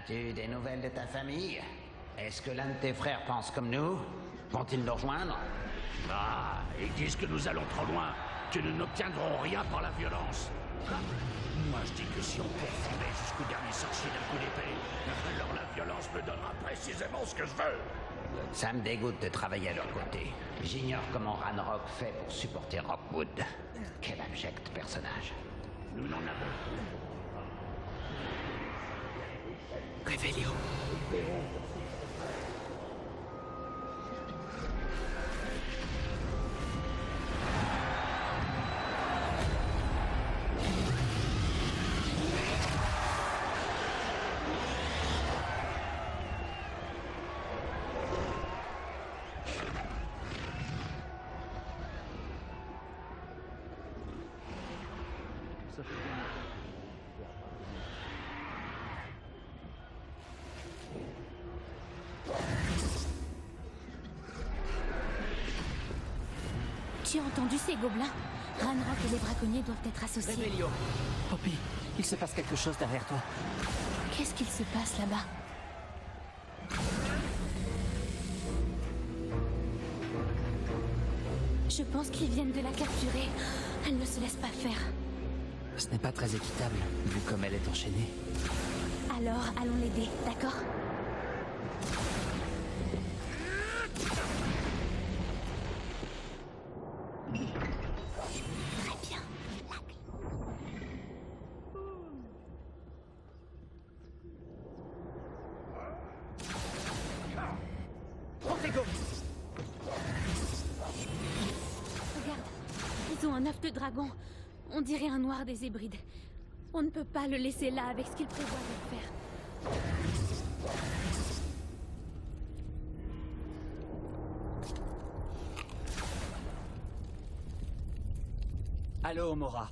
As-tu des nouvelles de ta famille? Est-ce que l'un de tes frères pense comme nous? Vont-ils nous rejoindre? Ah, ils disent que nous allons trop loin, que nous n'obtiendrons rien par la violence. Moi, je dis que si on poursuivait jusqu'au dernier sorcier d'un coup d'épée, alors la violence me donnera précisément ce que je veux. Ça me dégoûte de travailler à leur côté. J'ignore comment Ranrock fait pour supporter Rockwood. Quel abject personnage. Nous n'en avons Révélio. Tu as entendu ces gobelins? Ranrock et les braconniers doivent être associés. Révélio. Poppy, il se passe quelque chose derrière toi. Qu'est-ce qu'il se passe là-bas? Je pense qu'ils viennent de la capturer. Elle ne se laisse pas faire. Ce n'est pas très équitable, vu comme elle est enchaînée. Alors, allons l'aider, d'accord? Très bien. Ortego! Regarde, ils ont un œuf de dragon. On dirait un noir des hybrides. On ne peut pas le laisser là avec ce qu'il prévoit de faire. Allô, Mora.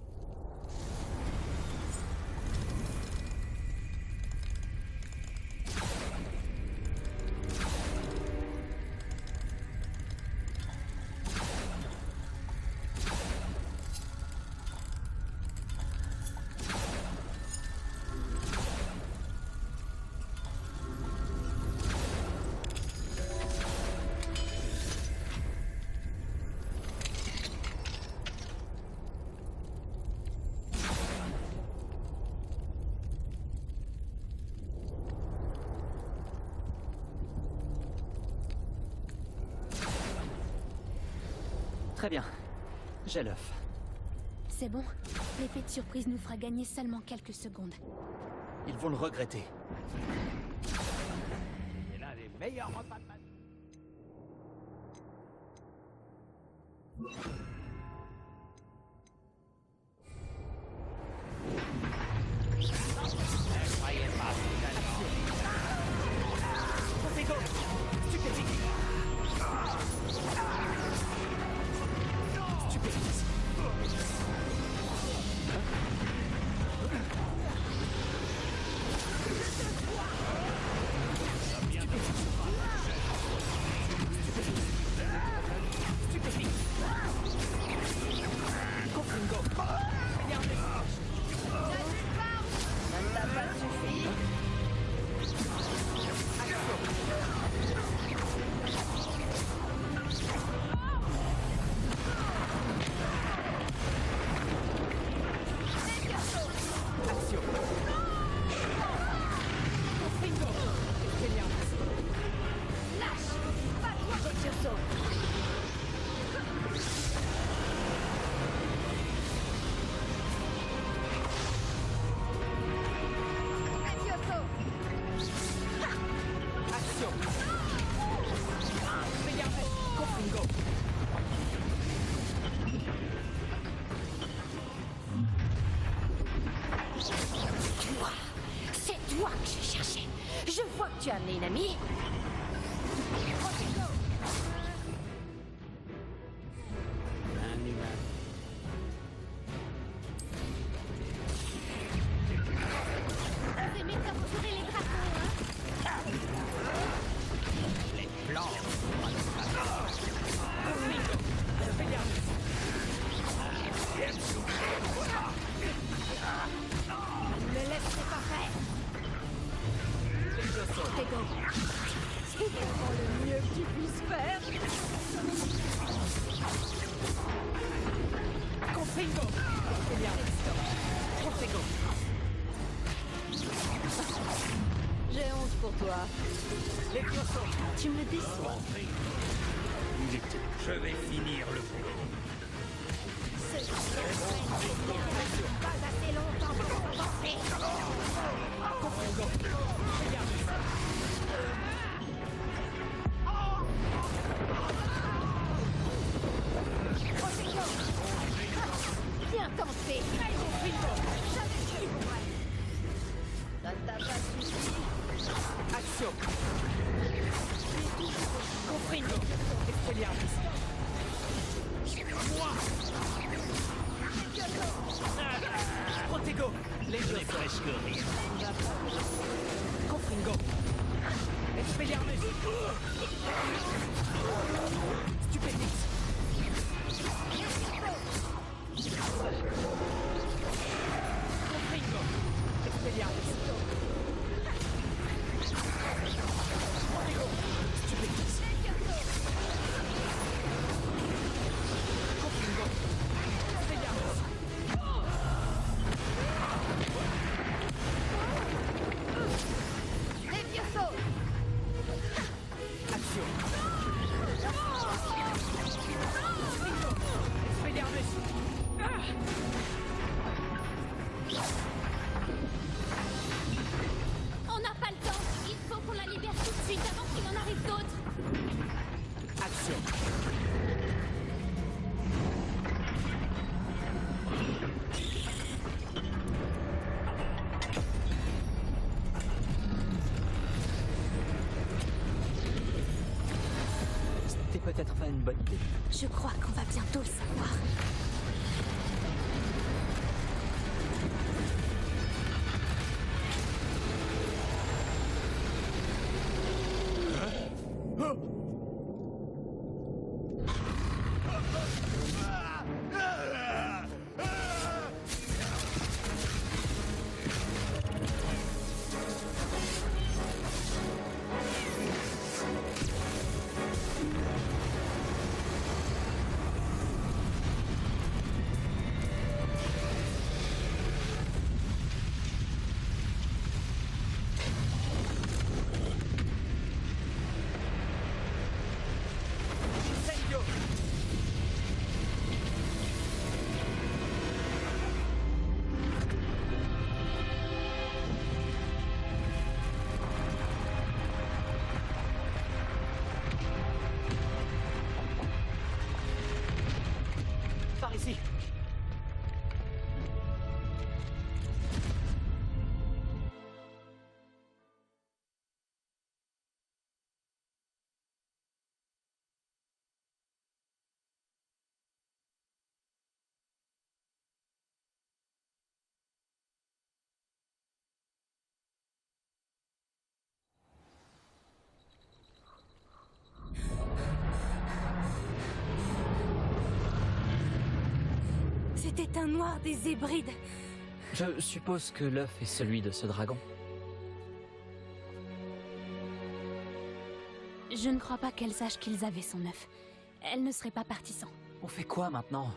Très bien. J'ai l'œuf. C'est bon. L'effet de surprise nous fera gagner seulement quelques secondes. Ils vont le regretter. C'est l'un des meilleurs repas de ma vie. Ortego! Stupéfique! Stupéfique! Stupéfique! C'est vraiment le mieux que tu puisses faire. Confringo. C'est bien. Confringo. J'ai honte pour toi. Les Levioso. Tu me déçois. Il était. Je vais finir le boulot. Pas assez longtemps pour compenser. Confringo. Bien tenté. Jamais tu pourrais. Ça ne t'a pas suffi. Action. Confringo. Expelliarmus. Moi. Protego. Je n'ai presque rien. Confringo. Expelliarmus. Stupéfix. Confringo. Expelliarmus. Protego. Stupéfix. Confringo. Expelliarmus. Levioso. Action. Expelliarmus. On n'a pas le temps. Il faut qu'on la libère tout de suite avant qu'il en arrive d'autres. Action. C'était peut-être pas une bonne idée. Je crois qu'on va bientôt le savoir. Incendio. Par ici. C'était un noir des Hébrides. Je suppose que l'œuf est celui de ce dragon. Je ne crois pas qu'elle sache qu'ils avaient son œuf. Elle ne serait pas partie sans. On fait quoi maintenant?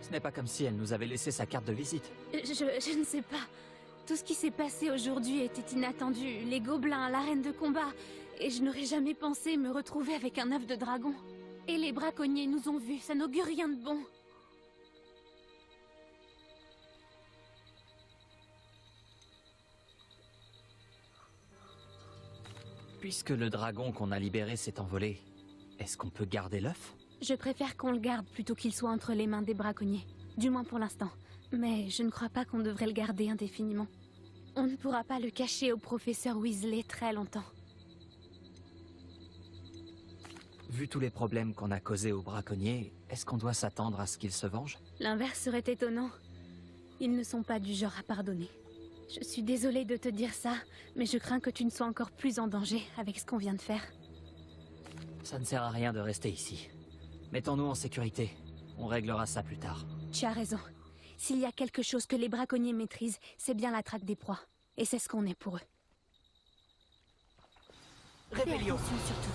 Ce n'est pas comme si elle nous avait laissé sa carte de visite. Je ne sais pas. Tout ce qui s'est passé aujourd'hui était inattendu. Les gobelins, l'arène de combat. Et je n'aurais jamais pensé me retrouver avec un œuf de dragon. Et les braconniers nous ont vus. Ça n'augure rien de bon. Puisque le dragon qu'on a libéré s'est envolé, est-ce qu'on peut garder l'œuf? Je préfère qu'on le garde plutôt qu'il soit entre les mains des braconniers. Du moins pour l'instant. Mais je ne crois pas qu'on devrait le garder indéfiniment. On ne pourra pas le cacher au professeur Weasley très longtemps. Vu tous les problèmes qu'on a causés aux braconniers, est-ce qu'on doit s'attendre à ce qu'ils se vengent? L'inverse serait étonnant. Ils ne sont pas du genre à pardonner. Je suis désolée de te dire ça, mais je crains que tu ne sois encore plus en danger avec ce qu'on vient de faire. Ça ne sert à rien de rester ici. Mettons-nous en sécurité. On réglera ça plus tard. Tu as raison. S'il y a quelque chose que les braconniers maîtrisent, c'est bien la traque des proies. Et c'est ce qu'on est pour eux. Fais Rébellion. attention surtout.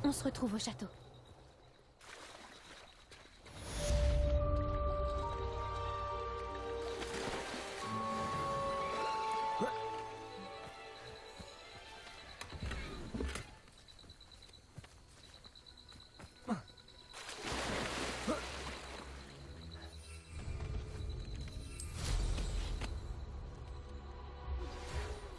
On se retrouve au château.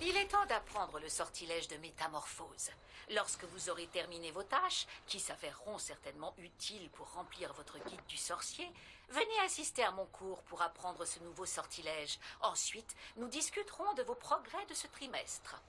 Il est temps d'apprendre le sortilège de métamorphose. Lorsque vous aurez terminé vos tâches, qui s'avéreront certainement utiles pour remplir votre guide du sorcier, venez assister à mon cours pour apprendre ce nouveau sortilège. Ensuite, nous discuterons de vos progrès de ce trimestre.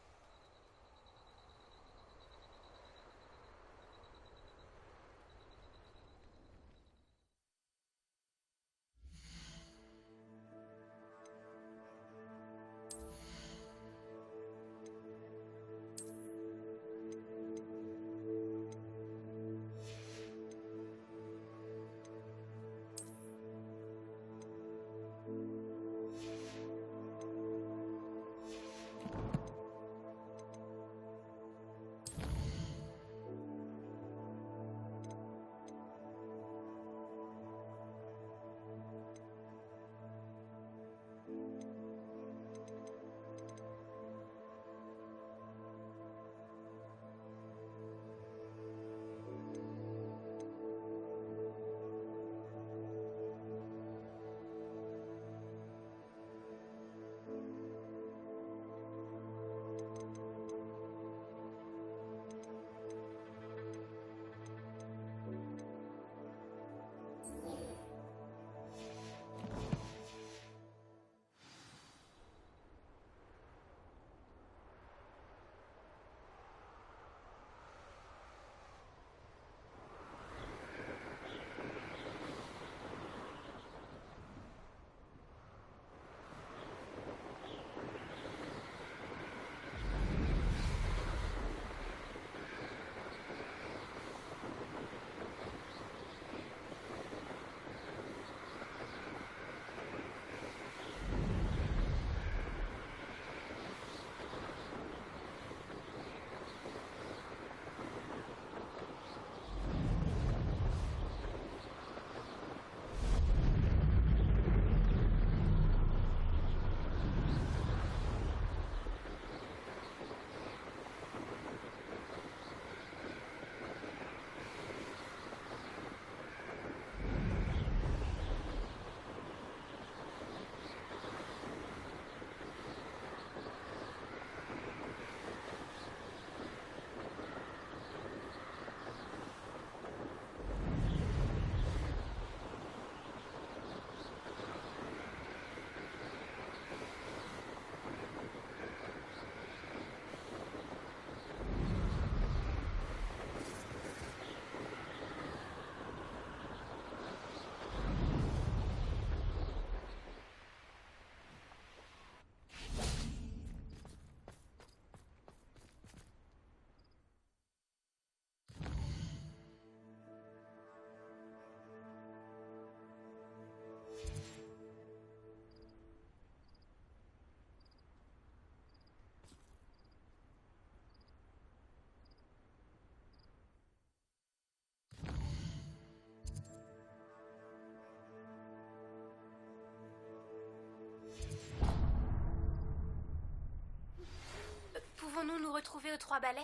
Pouvons-nous nous retrouver aux Trois Balais?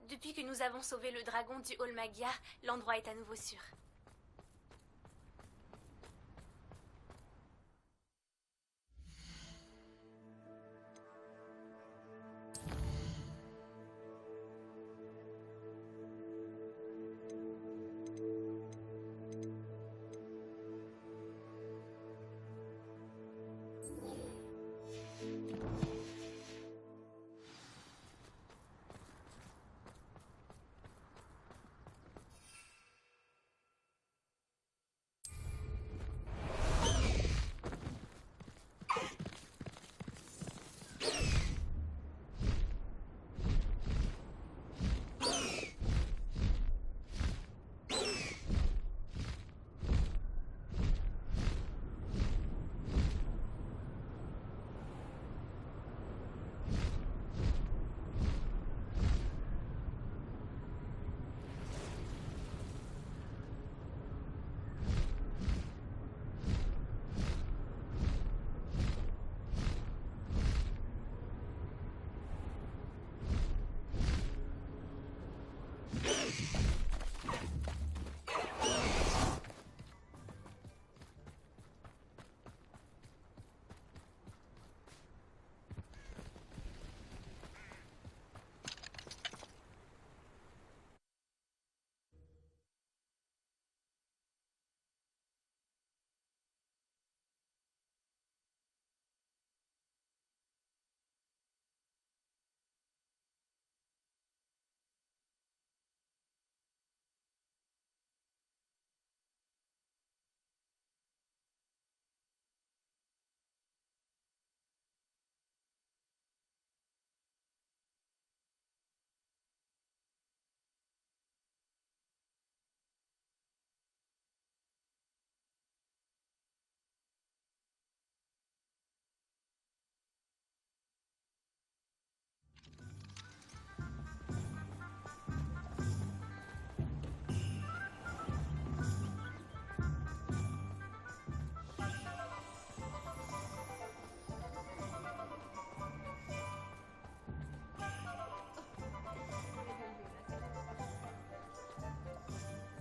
Depuis que nous avons sauvé le dragon du hall Magyar, l'endroit est à nouveau sûr.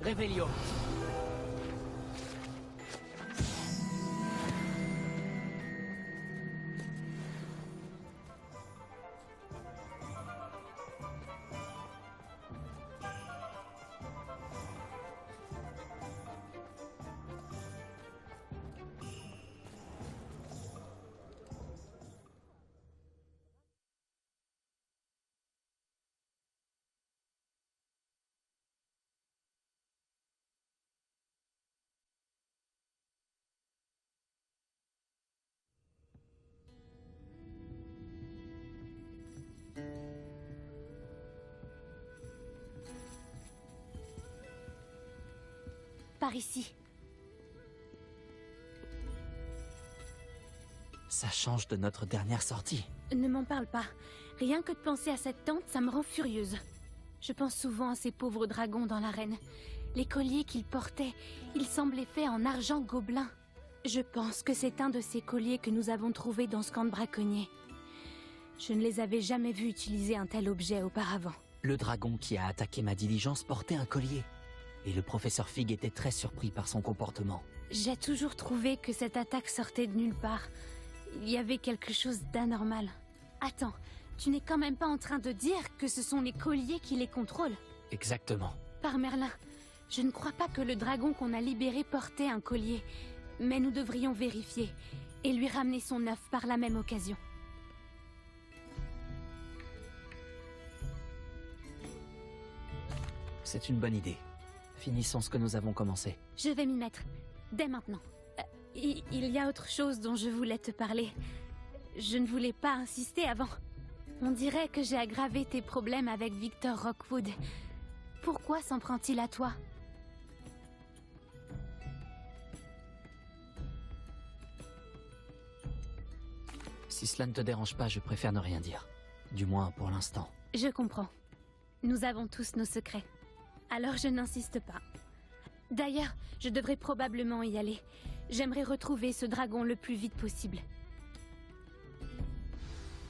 Revelio. Par ici. Ça change de notre dernière sortie. Ne m'en parle pas. Rien que de penser à cette tente, ça me rend furieuse. Je pense souvent à ces pauvres dragons dans l'arène. Les colliers qu'ils portaient, ils semblaient faits en argent gobelin. Je pense que c'est un de ces colliers que nous avons trouvé dans ce camp de braconniers. Je ne les avais jamais vus utiliser un tel objet auparavant. Le dragon qui a attaqué ma diligence portait un collier. Et le professeur Fig était très surpris par son comportement. J'ai toujours trouvé que cette attaque sortait de nulle part. Il y avait quelque chose d'anormal. Attends, tu n'es quand même pas en train de dire que ce sont les colliers qui les contrôlent? Exactement. Par Merlin, je ne crois pas que le dragon qu'on a libéré portait un collier. Mais nous devrions vérifier et lui ramener son œuf par la même occasion. C'est une bonne idée. Finissons ce que nous avons commencé. Je vais m'y mettre, dès maintenant. Il y a autre chose dont je voulais te parler. Je ne voulais pas insister avant. On dirait que j'ai aggravé tes problèmes avec Victor Rockwood. Pourquoi s'en prend-il à toi? Si cela ne te dérange pas, je préfère ne rien dire. Du moins pour l'instant. Je comprends. Nous avons tous nos secrets. Alors je n'insiste pas. D'ailleurs, je devrais probablement y aller. J'aimerais retrouver ce dragon le plus vite possible.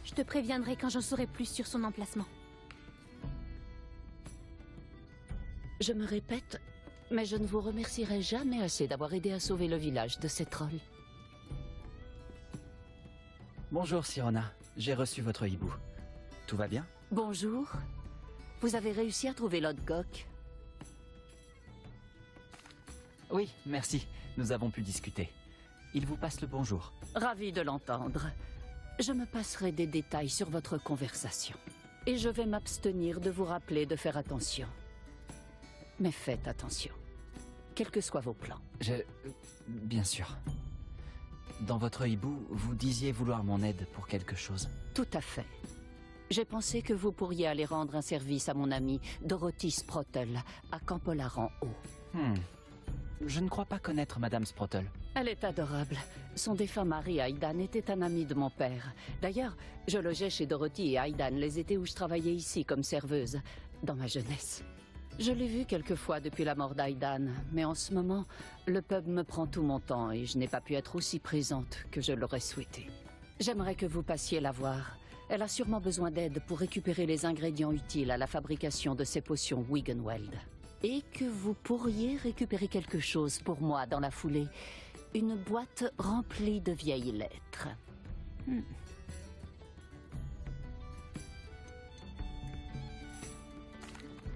Je te préviendrai quand j'en saurai plus sur son emplacement. Je me répète, mais je ne vous remercierai jamais assez d'avoir aidé à sauver le village de ces trolls. Bonjour Sirona, j'ai reçu votre hibou. Tout va bien? Bonjour. Vous avez réussi à trouver Lodgok? Oui, merci. Nous avons pu discuter. Il vous passe le bonjour. Ravi de l'entendre. Je me passerai des détails sur votre conversation. Et je vais m'abstenir de vous rappeler de faire attention. Mais faites attention. Quels que soient vos plans. Bien sûr. Dans votre hibou, vous disiez vouloir mon aide pour quelque chose. Tout à fait. J'ai pensé que vous pourriez aller rendre un service à mon amie Dorothy Sprottle, à Campolaran-Haut. Je ne crois pas connaître Madame Sprottle. Elle est adorable. Son défunt mari, Aidan, était un ami de mon père. D'ailleurs, je logeais chez Dorothy et Aidan les étés où je travaillais ici comme serveuse, dans ma jeunesse. Je l'ai vue quelques fois depuis la mort d'Aidan, mais en ce moment, le pub me prend tout mon temps et je n'ai pas pu être aussi présente que je l'aurais souhaité. J'aimerais que vous passiez la voir. Elle a sûrement besoin d'aide pour récupérer les ingrédients utiles à la fabrication de ces potions Wiggenweld. Et que vous pourriez récupérer quelque chose pour moi dans la foulée. Une boîte remplie de vieilles lettres.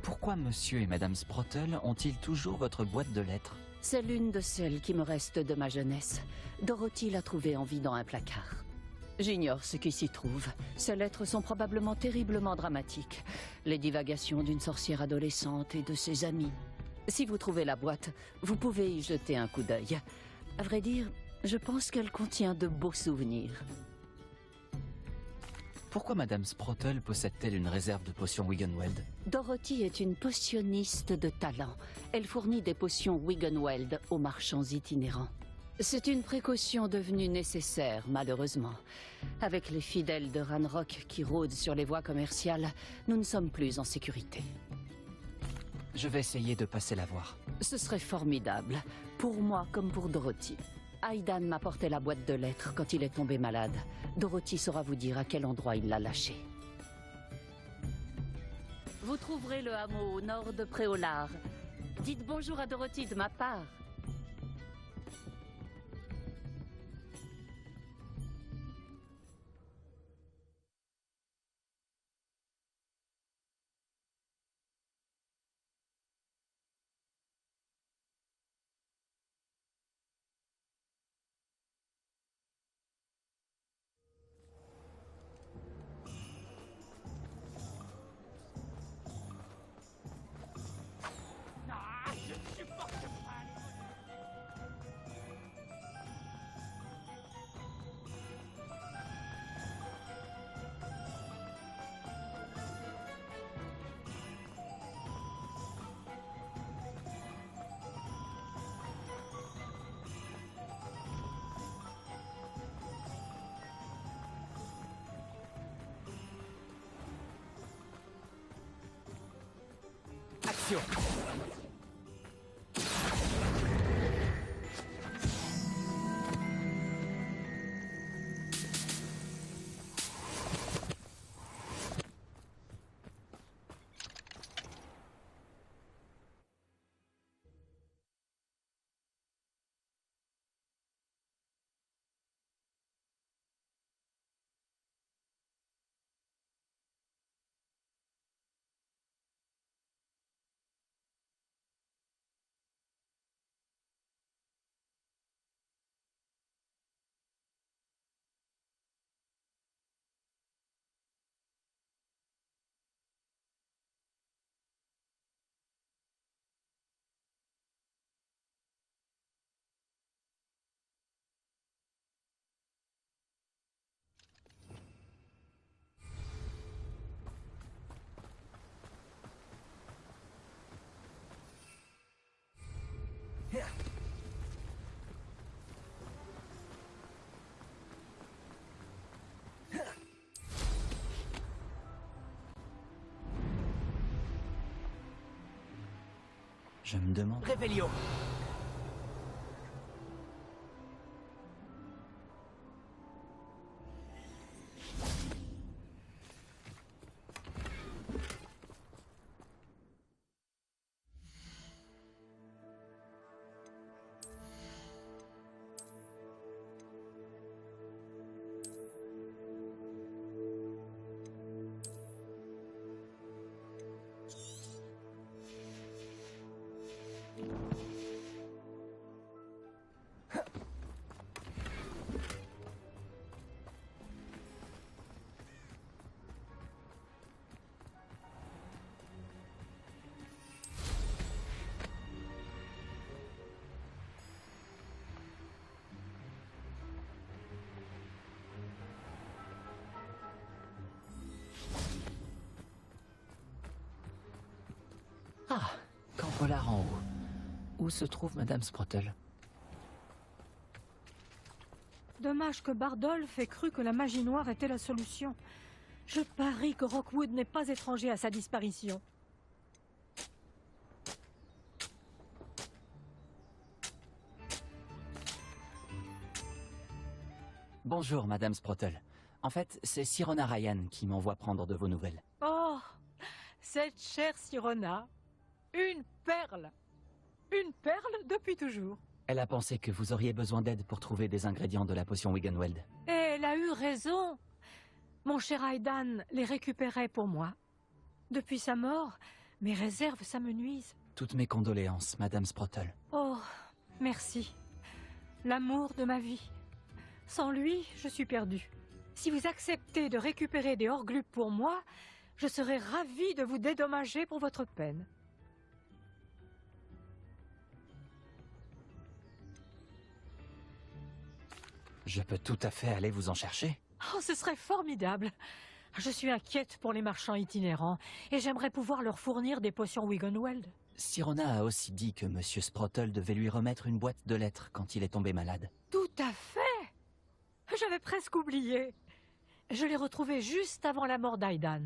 Pourquoi monsieur et madame Sprottle ont-ils toujours votre boîte de lettres? C'est l'une de celles qui me restent de ma jeunesse. Dorothy l'a trouvée en vidant un placard. J'ignore ce qui s'y trouve. Ces lettres sont probablement terriblement dramatiques. Les divagations d'une sorcière adolescente et de ses amis. Si vous trouvez la boîte, vous pouvez y jeter un coup d'œil. À vrai dire, je pense qu'elle contient de beaux souvenirs. Pourquoi madame Sprottle possède-t-elle une réserve de potions Wiggenweld? Dorothy est une potionniste de talent. Elle fournit des potions Wiggenweld aux marchands itinérants. C'est une précaution devenue nécessaire, malheureusement. Avec les fidèles de Ranrock qui rôdent sur les voies commerciales, nous ne sommes plus en sécurité. Je vais essayer de passer la voir. Ce serait formidable, pour moi comme pour Dorothy. Aidan m'apportait la boîte de lettres quand il est tombé malade. Dorothy saura vous dire à quel endroit il l'a lâchée. Vous trouverez le hameau au nord de Préolard. Dites bonjour à Dorothy de ma part. Action. Je me demande... Réveillon. Ah, camp polar en haut. Où se trouve Madame Sprottle? Dommage que Bardolph ait cru que la magie noire était la solution. Je parie que Rockwood n'est pas étranger à sa disparition. Bonjour, Madame Sprottle. En fait, c'est Sirona Ryan qui m'envoie prendre de vos nouvelles. Oh, cette chère Sirona. Une perle. Une perle depuis toujours. Elle a pensé que vous auriez besoin d'aide pour trouver des ingrédients de la potion Wiggenweld. Et elle a eu raison. Mon cher Aidan les récupérait pour moi. Depuis sa mort, mes réserves s'amenuisent. Toutes mes condoléances, Madame Sprottle. Oh, merci. L'amour de ma vie. Sans lui, je suis perdue. Si vous acceptez de récupérer des Horglupes pour moi, je serai ravie de vous dédommager pour votre peine. Je peux tout à fait aller vous en chercher. Oh, ce serait formidable. Je suis inquiète pour les marchands itinérants et j'aimerais pouvoir leur fournir des potions Wiggenweld. Sirona a aussi dit que Monsieur Sprottle devait lui remettre une boîte de lettres quand il est tombé malade. Tout à fait. J'avais presque oublié. Je l'ai retrouvée juste avant la mort d'Aidan.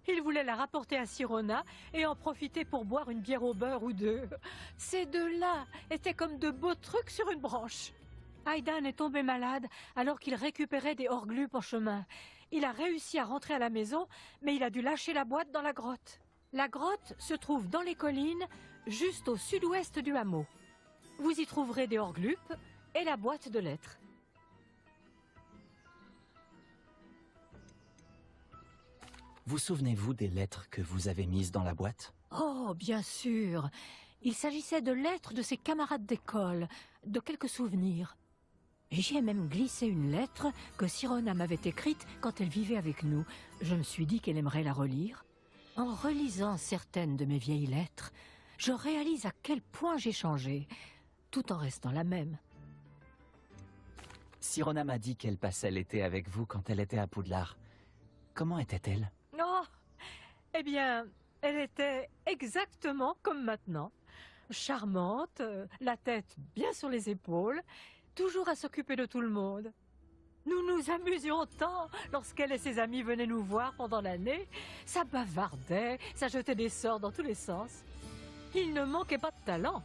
Il voulait la rapporter à Sirona et en profiter pour boire une bière au beurre ou deux. Ces deux-là étaient comme de beaux trucs sur une branche. Aidan est tombé malade alors qu'il récupérait des Horglupes en chemin. Il a réussi à rentrer à la maison, mais il a dû lâcher la boîte dans la grotte. La grotte se trouve dans les collines, juste au sud-ouest du hameau. Vous y trouverez des horglupes et la boîte de lettres. Vous souvenez-vous des lettres que vous avez mises dans la boîte? Oh, bien sûr. Il s'agissait de lettres de ses camarades d'école, de quelques souvenirs. J'y ai même glissé une lettre que Sirona m'avait écrite quand elle vivait avec nous. Je me suis dit qu'elle aimerait la relire. En relisant certaines de mes vieilles lettres, je réalise à quel point j'ai changé, tout en restant la même. Sirona m'a dit qu'elle passait l'été avec vous quand elle était à Poudlard. Comment était-elle? Oh, eh bien, elle était exactement comme maintenant. Charmante, la tête bien sur les épaules, toujours à s'occuper de tout le monde. Nous nous amusions tant lorsqu'elle et ses amis venaient nous voir pendant l'année. Ça bavardait, ça jetait des sorts dans tous les sens. Il ne manquait pas de talent.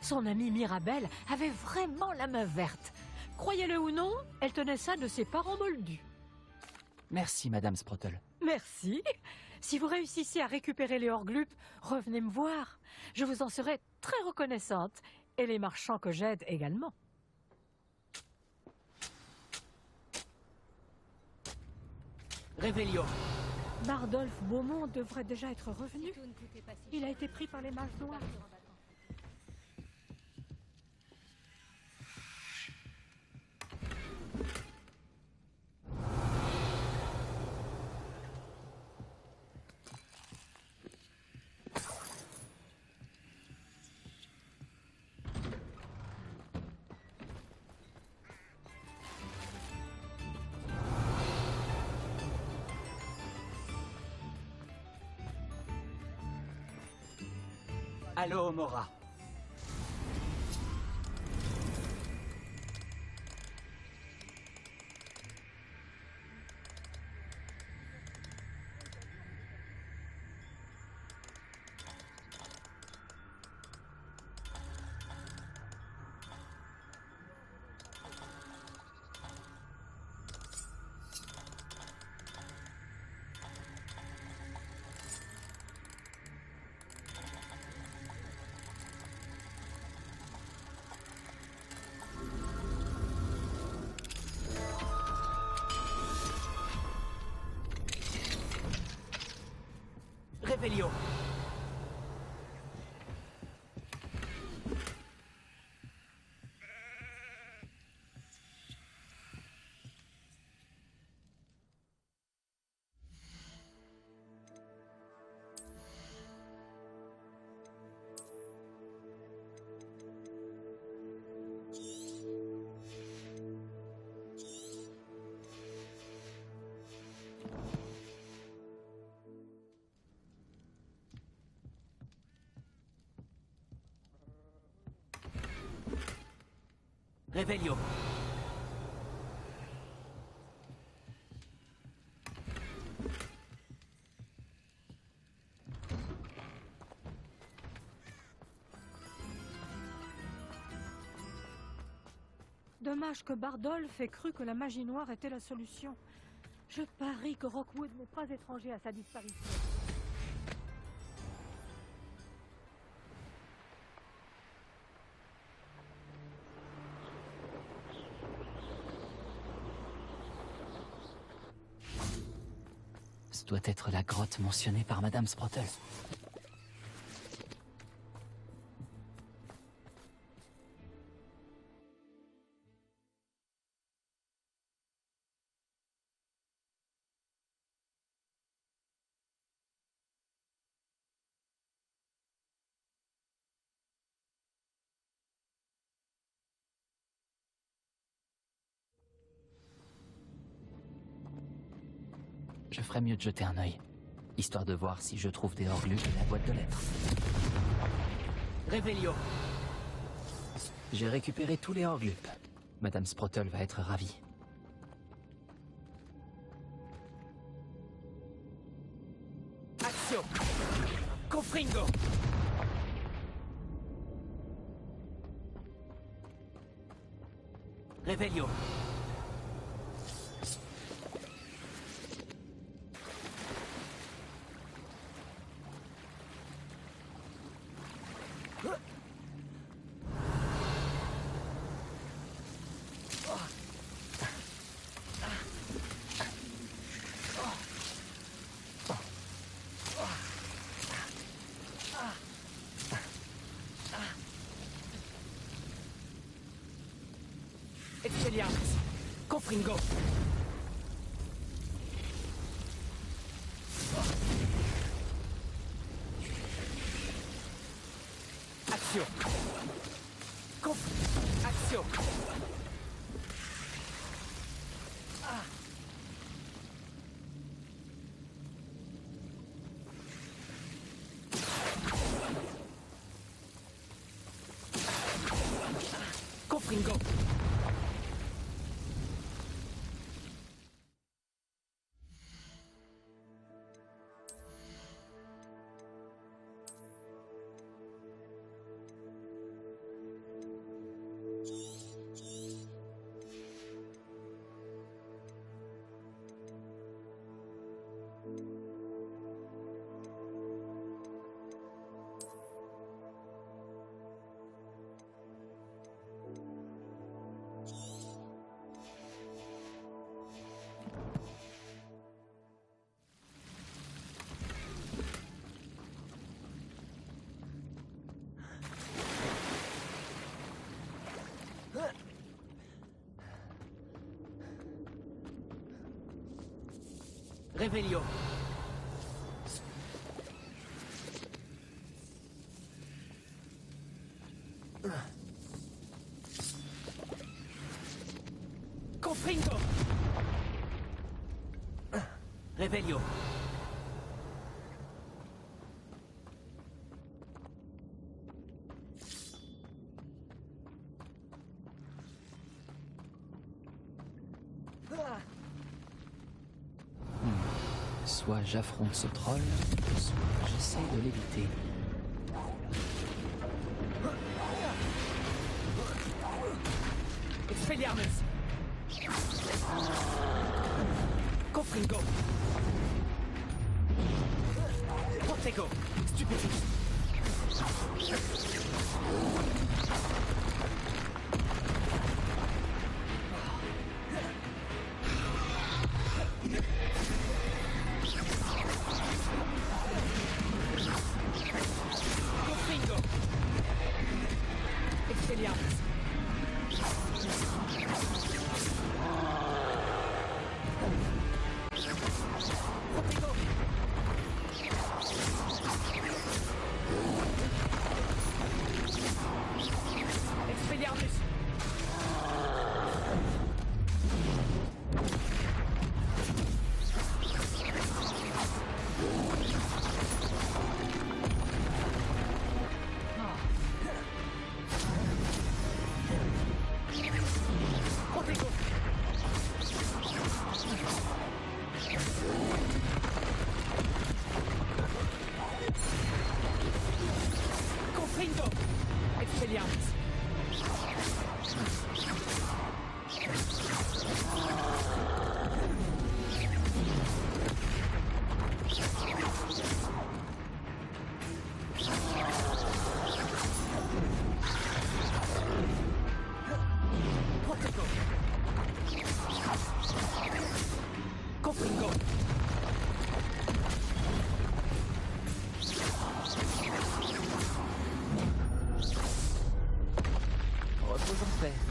Son amie Mirabelle avait vraiment la main verte. Croyez-le ou non, elle tenait ça de ses parents moldus. Merci, Madame Sprottle. Merci. Si vous réussissez à récupérer les horglupes, revenez me voir. Je vous en serai très reconnaissante. Et les marchands que j'aide également. Réveillon. Bardolph Beaumont devrait déjà être revenu. Il a été pris par les mages noirs. Allô, Mora. Réveillon. Réveillon. Dommage que Bardolph ait cru que la magie noire était la solution. Je parie que Rockwood n'est pas étranger à sa disparition. Ce doit être la grotte mentionnée par Madame Sprottle. Je ferais mieux de jeter un œil, histoire de voir si je trouve des horglupes et la boîte de lettres. Réveillon. J'ai récupéré tous les horglupes. Madame Sprottle va être ravie. Action. Confringo. Réveillon. Expelliarmus! Confringo! Action! Action! Confringo! Revelio. Confringo. Revelio. Soit j'affronte ce troll, soit j'essaie de l'éviter. Expelliarmus! Confringo! Protego! Stupefix!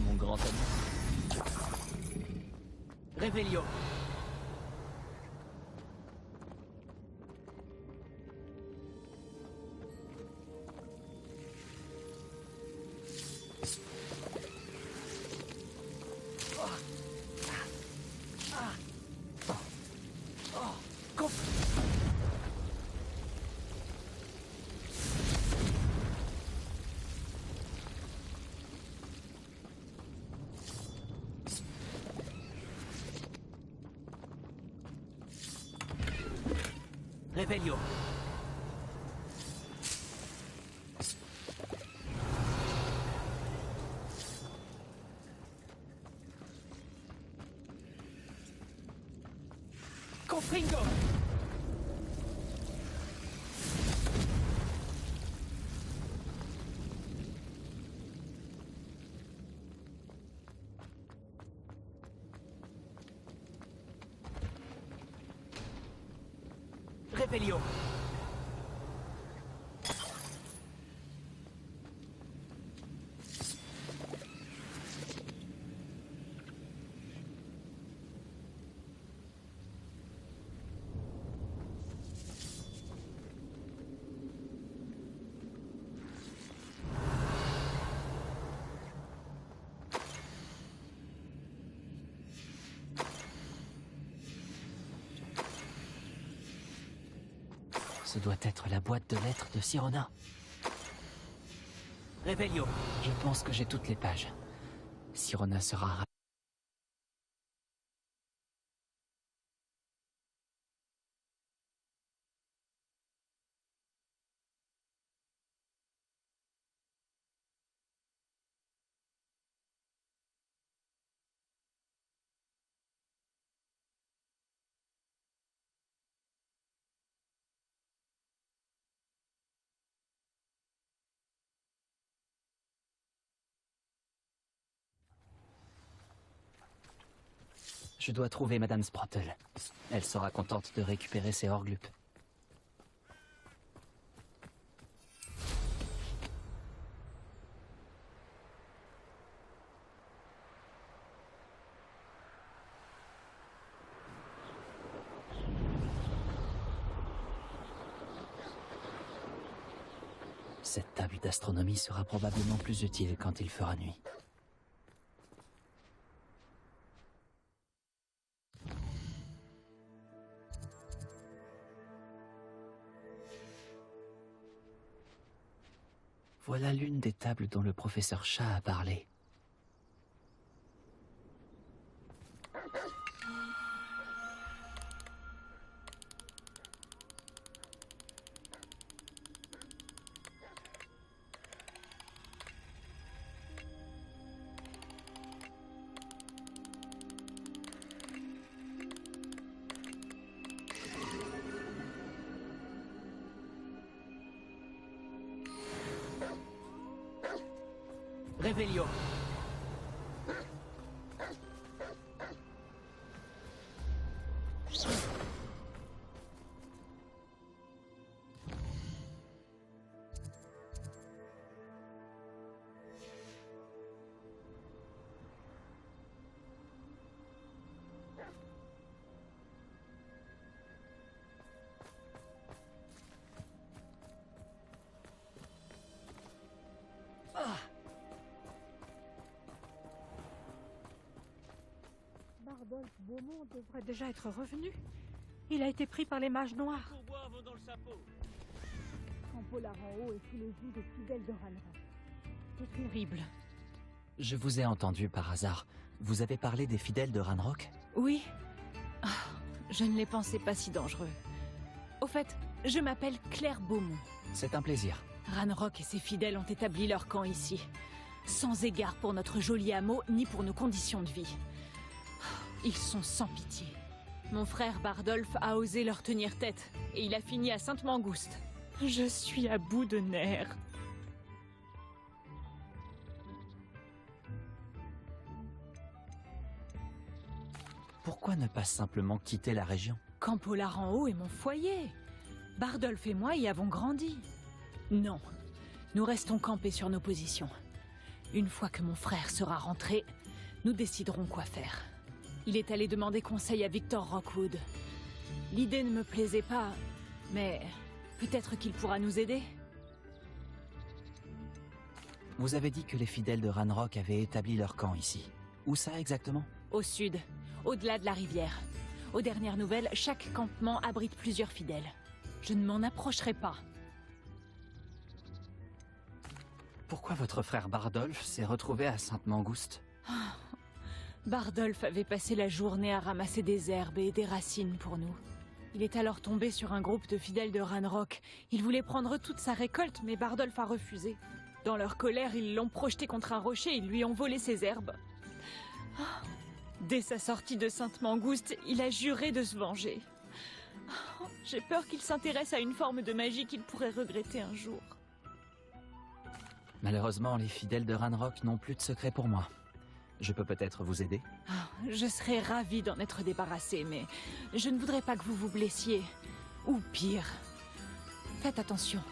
Mon grand ami. Revelio. Revelio. Confringo. Revelio. Ce doit être la boîte de lettres de Sirona. Revelio. Je pense que j'ai toutes les pages. Sirona sera... Je dois trouver Madame Sprottle. Elle sera contente de récupérer ses Horglup. Cette table d'astronomie sera probablement plus utile quand il fera nuit. Voilà l'une des tables dont le professeur Shah a parlé. Revelio. Bardolph Beaumont devrait déjà être revenu. Il a été pris par les mages noirs. Campolar en haut est sous le joug des fidèles de Ranrock. C'est terrible. Je vous ai entendu par hasard. Vous avez parlé des fidèles de Ranrock? Oui. Ah, je ne les pensais pas si dangereux. Au fait, je m'appelle Claire Beaumont. C'est un plaisir. Ranrock et ses fidèles ont établi leur camp ici. Sans égard pour notre joli hameau, ni pour nos conditions de vie. Ils sont sans pitié. Mon frère Bardolph a osé leur tenir tête, et il a fini à Sainte-Mangouste. Je suis à bout de nerfs. Pourquoi ne pas simplement quitter la région? Campolar en haut est mon foyer. Bardolph et moi y avons grandi. Non, nous restons campés sur nos positions. Une fois que mon frère sera rentré, nous déciderons quoi faire. Il est allé demander conseil à Victor Rockwood. L'idée ne me plaisait pas, mais peut-être qu'il pourra nous aider. Vous avez dit que les fidèles de Ranrock avaient établi leur camp ici. Où ça exactement? Au sud, au-delà de la rivière. Aux dernières nouvelles, chaque campement abrite plusieurs fidèles. Je ne m'en approcherai pas. Pourquoi votre frère Bardolph s'est retrouvé à Sainte-Mangouste? Bardolph avait passé la journée à ramasser des herbes et des racines pour nous. Il est alors tombé sur un groupe de fidèles de Ranrock. Il voulait prendre toute sa récolte, mais Bardolph a refusé. Dans leur colère, ils l'ont projeté contre un rocher et ils lui ont volé ses herbes. Dès sa sortie de Sainte-Mangouste, il a juré de se venger. J'ai peur qu'il s'intéresse à une forme de magie qu'il pourrait regretter un jour. Malheureusement, les fidèles de Ranrock n'ont plus de secret pour moi. Je peux peut-être vous aider? Je serais ravie d'en être débarrassée, mais je ne voudrais pas que vous vous blessiez. Ou pire. Faites attention.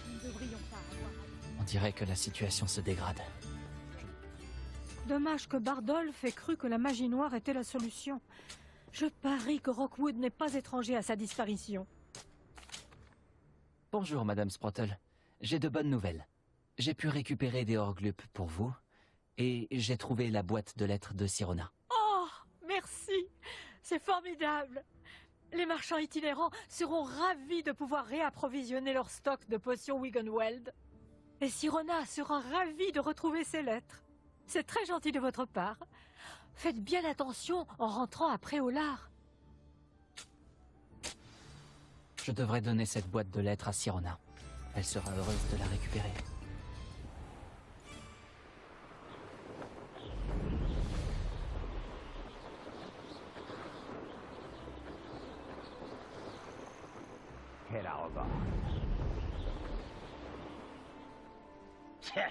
Nous ne devrions pas avoir... On dirait que la situation se dégrade. Dommage que Bardolph ait cru que la magie noire était la solution. Je parie que Rockwood n'est pas étranger à sa disparition. Bonjour, Madame Sprottle. J'ai de bonnes nouvelles. J'ai pu récupérer des Orglup pour vous, et j'ai trouvé la boîte de lettres de Sirona. Oh, merci. C'est formidable. Les marchands itinérants seront ravis de pouvoir réapprovisionner leur stock de potions Wiggenweld. Et Sirona sera ravie de retrouver ses lettres. C'est très gentil de votre part. Faites bien attention en rentrant à Préolard. Je devrais donner cette boîte de lettres à Sirona. Elle sera heureuse de la récupérer. Quel arrogant. Tiens.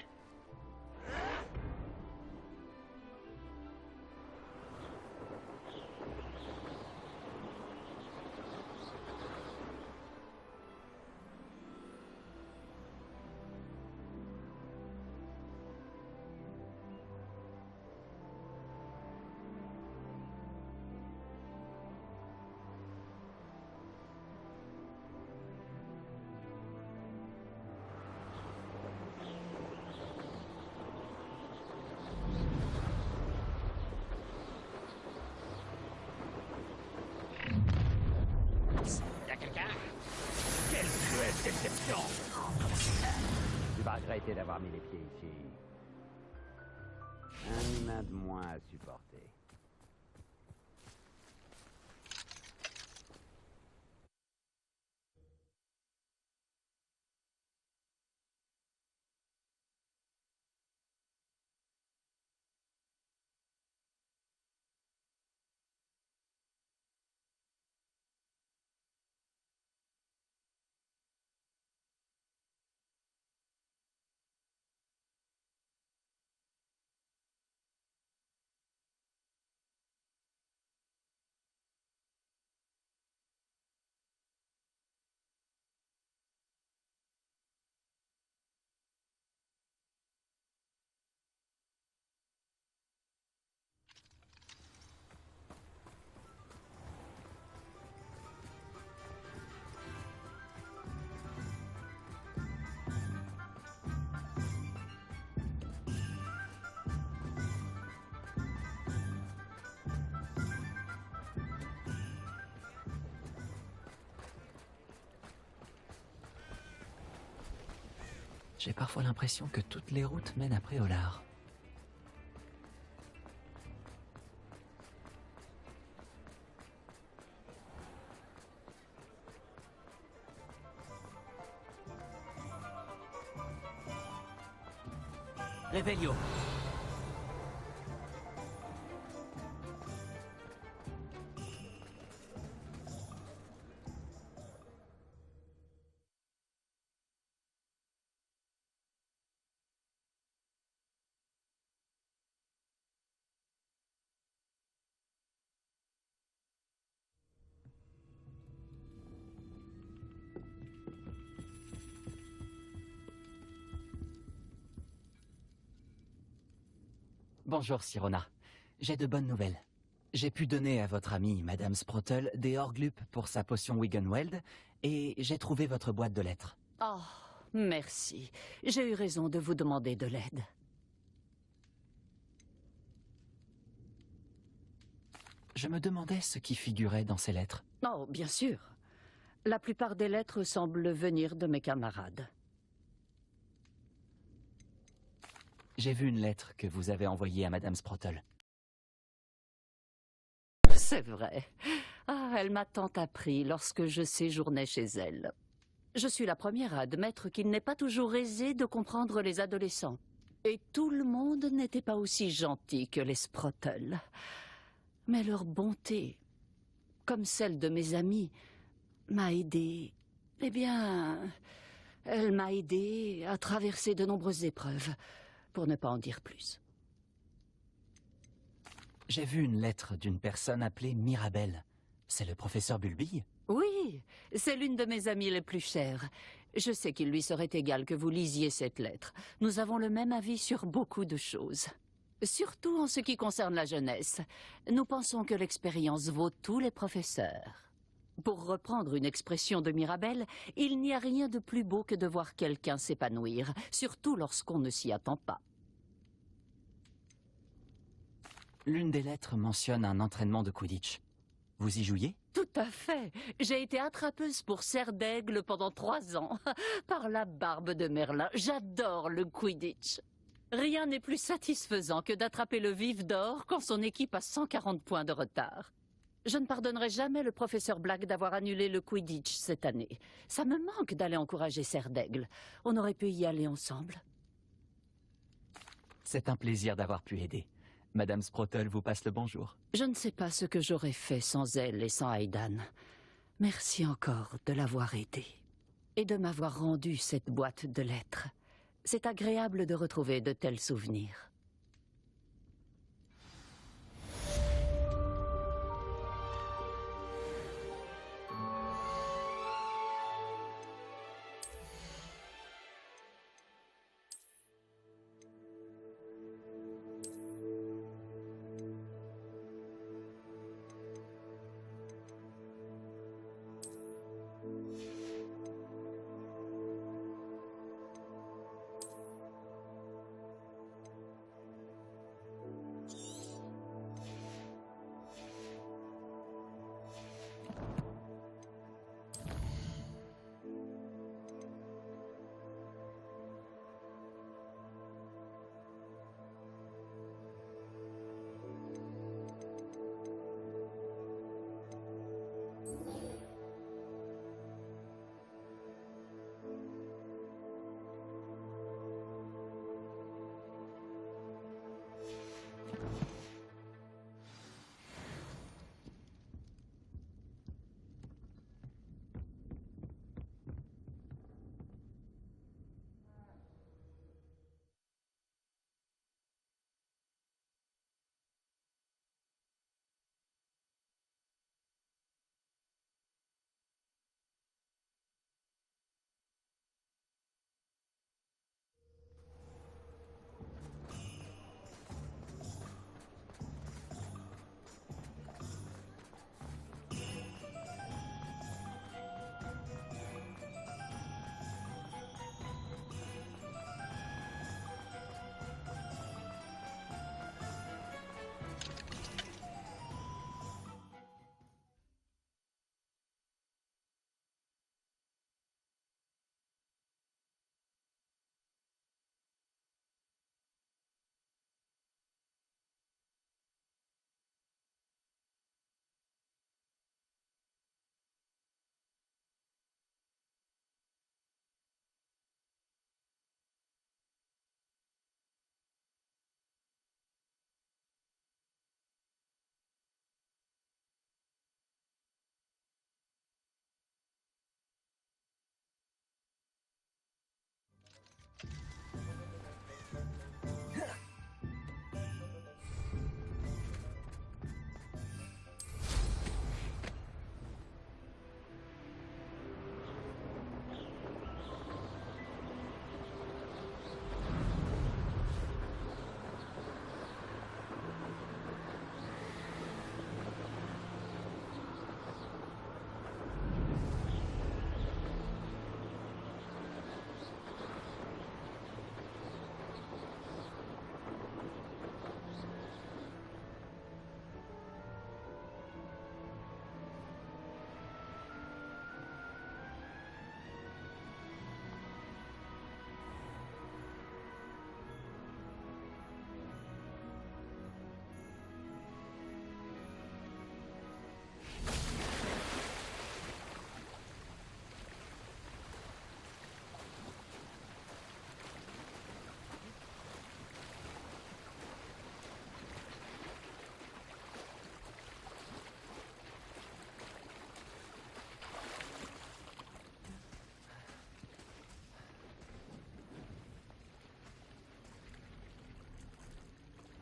Y'a quelqu'un? Quelle cruelle déception! Tu vas regretter d'avoir mis les pieds ici. Un humain de moins à supporter. J'ai parfois l'impression que toutes les routes mènent à Préolard. Revelio. Bonjour, Sirona. J'ai de bonnes nouvelles. J'ai pu donner à votre amie, Madame Sprottle, des Orglup pour sa potion Wiggenweld, et j'ai trouvé votre boîte de lettres. Oh, merci. J'ai eu raison de vous demander de l'aide. Je me demandais ce qui figurait dans ces lettres. Oh, bien sûr. La plupart des lettres semblent venir de mes camarades. J'ai vu une lettre que vous avez envoyée à Madame Sprottle. C'est vrai. Ah, elle m'a tant appris lorsque je séjournais chez elle. Je suis la première à admettre qu'il n'est pas toujours aisé de comprendre les adolescents. Et tout le monde n'était pas aussi gentil que les Sprottle. Mais leur bonté, comme celle de mes amis, m'a aidée. Eh bien, elle m'a aidée à traverser de nombreuses épreuves, pour ne pas en dire plus. J'ai vu une lettre d'une personne appelée Mirabelle. C'est le professeur Bulbille? Oui, c'est l'une de mes amies les plus chères. Je sais qu'il lui serait égal que vous lisiez cette lettre. Nous avons le même avis sur beaucoup de choses. Surtout en ce qui concerne la jeunesse. Nous pensons que l'expérience vaut tous les professeurs. Pour reprendre une expression de Mirabelle, il n'y a rien de plus beau que de voir quelqu'un s'épanouir, surtout lorsqu'on ne s'y attend pas. L'une des lettres mentionne un entraînement de Quidditch. Vous y jouiez? Tout à fait. J'ai été attrapeuse pour Serre d'Aigle pendant 3 ans. Par la barbe de Merlin, j'adore le Quidditch. Rien n'est plus satisfaisant que d'attraper le vif d'or quand son équipe a 140 points de retard. Je ne pardonnerai jamais le professeur Black d'avoir annulé le Quidditch cette année. Ça me manque d'aller encourager Serre d'Aigle. On aurait pu y aller ensemble. C'est un plaisir d'avoir pu aider. Madame Sprotle vous passe le bonjour. Je ne sais pas ce que j'aurais fait sans elle et sans Aidan. Merci encore de l'avoir aidée. Et de m'avoir rendu cette boîte de lettres. C'est agréable de retrouver de tels souvenirs.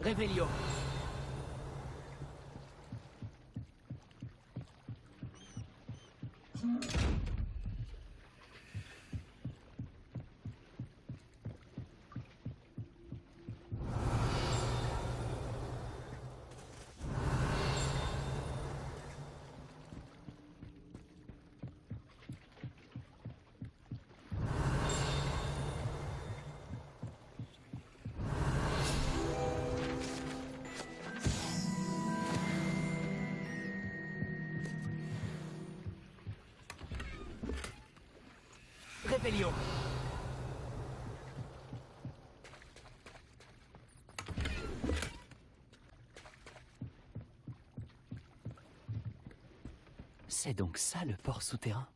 Réveillon. Revelio. C'est donc ça le port souterrain?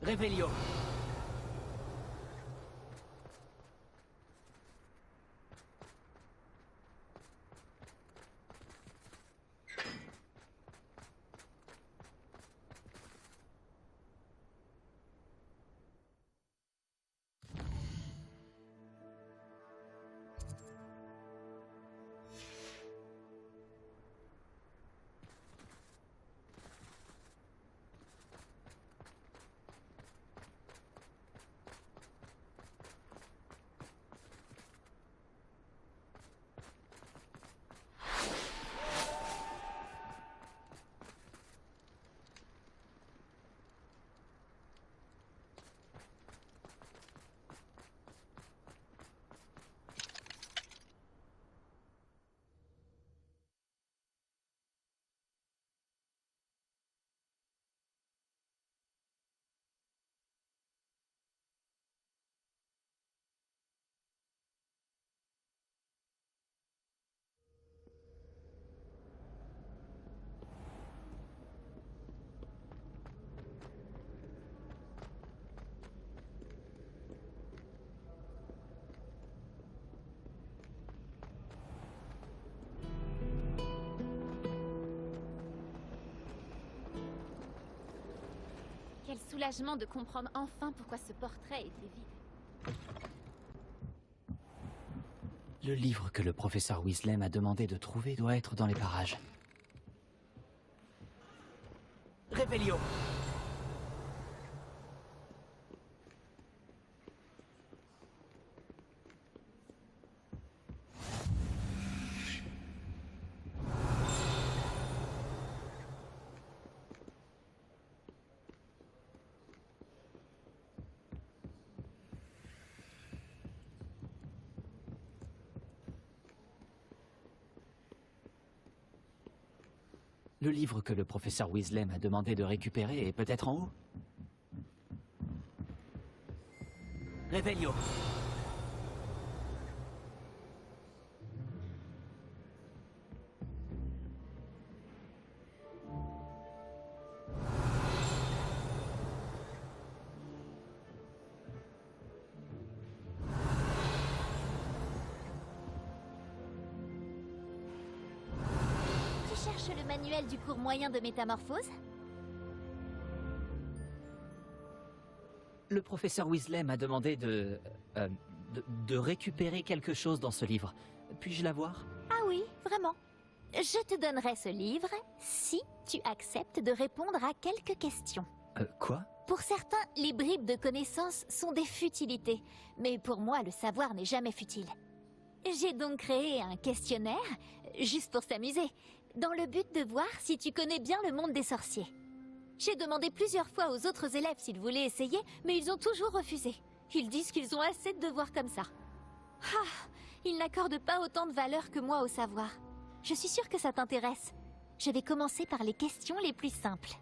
Revelio. Quel soulagement de comprendre enfin pourquoi ce portrait était vide. Le livre que le professeur Weasley m'a demandé de trouver doit être dans les parages. Revelio. Le livre que le professeur Weasley m'a demandé de récupérer est peut-être en haut? Revelio. Tu cherches le manuel du cours moyen de métamorphose? Le professeur Weasley m'a demandé de récupérer quelque chose dans ce livre. Puis-je l'avoir? Ah oui, vraiment. Je te donnerai ce livre si tu acceptes de répondre à quelques questions. Quoi? Pour certains, les bribes de connaissances sont des futilités, mais pour moi, le savoir n'est jamais futile. J'ai donc créé un questionnaire, juste pour s'amuser, dans le but de voir si tu connais bien le monde des sorciers. J'ai demandé plusieurs fois aux autres élèves s'ils voulaient essayer, mais ils ont toujours refusé. Ils disent qu'ils ont assez de devoirs comme ça. Ah, ils n'accordent pas autant de valeur que moi au savoir. Je suis sûre que ça t'intéresse. Je vais commencer par les questions les plus simples.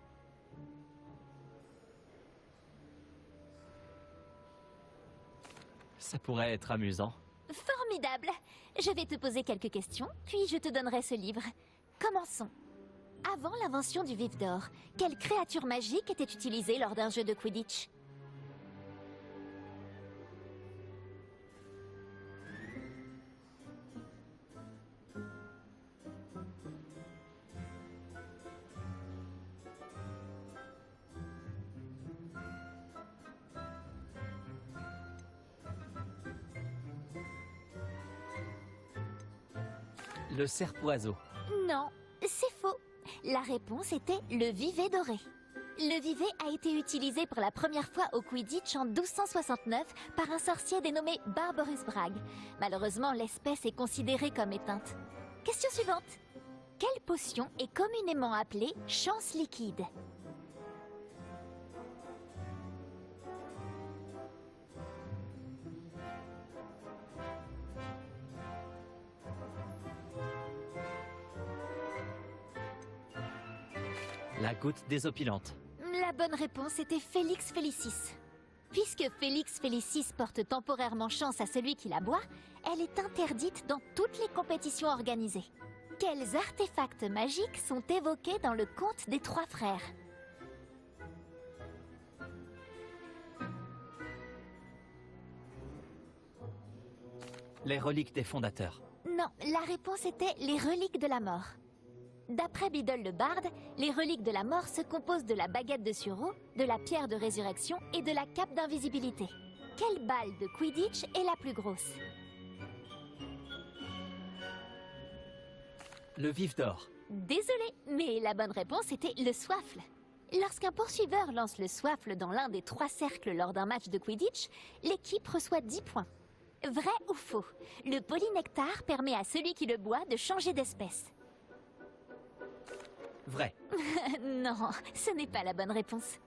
Ça pourrait être amusant. Formidable! Je vais te poser quelques questions, puis je te donnerai ce livre. Commençons. Avant l'invention du vif d'or, quelle créature magique était utilisée lors d'un jeu de Quidditch? Le serpoiseau. Non, c'est faux. La réponse était le vivet doré. Le vivet a été utilisé pour la première fois au Quidditch en 1269 par un sorcier dénommé Barbarus Bragg. Malheureusement, l'espèce est considérée comme éteinte. Question suivante. Quelle potion est communément appelée chance liquide? La goutte désopilante. La bonne réponse était Félix Felicis. Puisque Félix Felicis porte temporairement chance à celui qui la boit, elle est interdite dans toutes les compétitions organisées. Quels artefacts magiques sont évoqués dans le conte des trois frères? Les reliques des fondateurs. Non, la réponse était les reliques de la mort. D'après Biddle le barde, les reliques de la mort se composent de la baguette de Sureau, de la pierre de résurrection et de la cape d'invisibilité. Quelle balle de Quidditch est la plus grosse? Le vif d'or. Désolé, mais la bonne réponse était le soifle. Lorsqu'un poursuiveur lance le soifle dans l'un des 3 cercles lors d'un match de Quidditch, l'équipe reçoit 10 points. Vrai ou faux? Le polynectar permet à celui qui le boit de changer d'espèce. Vrai. Non, ce n'est pas la bonne réponse.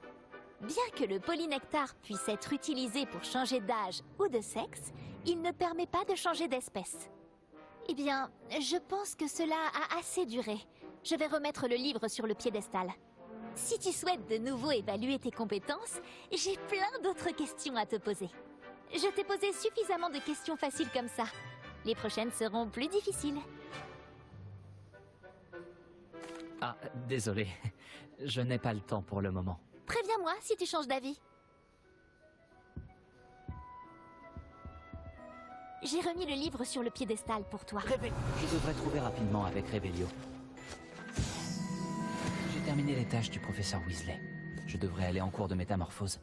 Bien que le polynectar puisse être utilisé pour changer d'âge ou de sexe, il ne permet pas de changer d'espèce. Eh bien, je pense que cela a assez duré. Je vais remettre le livre sur le piédestal. Si tu souhaites de nouveau évaluer tes compétences, j'ai plein d'autres questions à te poser. Je t'ai posé suffisamment de questions faciles comme ça. Les prochaines seront plus difficiles. Ah, désolé. Je n'ai pas le temps pour le moment. Préviens-moi si tu changes d'avis. J'ai remis le livre sur le piédestal pour toi. Je devrais trouver rapidement avec Revelio. J'ai terminé les tâches du professeur Weasley. Je devrais aller en cours de métamorphose.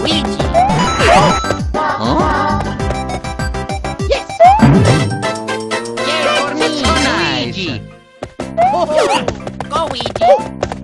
Luigi. Yay for me, Luigi. Go, Luigi.